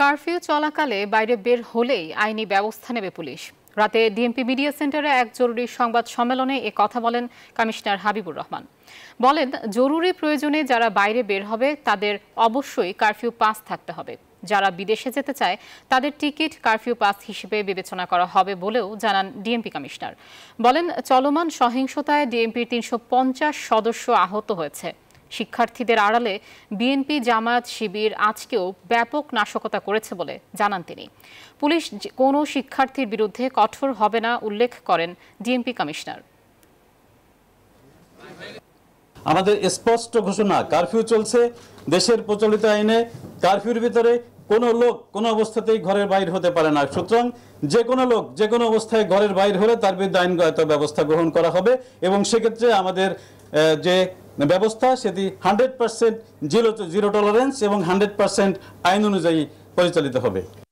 Curfew চলাকালে বাইরে বের হলেই আইনি ব্যবস্থা নেবে পুলিশ। রাতে ডিএমপি মিডিয়া সেন্টারে এক জরুরি সংবাদ সম্মেলনে এ কথা বলেন কমিশনার হাবিবুর রহমান। বলেন, জরুরি প্রয়োজনে যারা বাইরে বের হবে তাদের অবশ্যই কারফিউ পাস থাকতে হবে। যারা বিদেশে যেতে চায় তাদের টিকিট কারফিউ পাস হিসেবে বিবেচনা করা হবে বলেও জানান ডিএমপি কমিশনার। বলেন, চলমান সহিংসতায় ডিএমপির ৩৫০ সদস্য আহত হয়েছে। শিক্ষার্থীদের আড়ালে বিএনপি, জামায়াত, শিবির আজকেও ব্যাপক নাশকতা করেছে বলে জানান তিনি। পুলিশ কোনো শিক্ষার্থীর বিরুদ্ধে কঠোর হবে না উল্লেখ করেন ডিএমপি কমিশনার। আমাদের স্পষ্ট ঘোষণা, কারফিউ চলছে। দেশের প্রচলিত আইনে কারফিউর ভিতরে কোনো লোক কোনো অবস্থাতেই ঘরের বাইর হতে পারে না। সুতরাং যে কোনো লোক যে কোনো অবস্থায় ঘরের বাইর হলে তার বিরুদ্ধে আইনগত ব্যবস্থা গ্রহণ করা হবে এবং সেক্ষেত্রে আমাদের যে ব্যবস্থা সেটি 100% জিরো টলারেন্স এবং 100% আইন অনুযায়ী পরিচালিত হবে।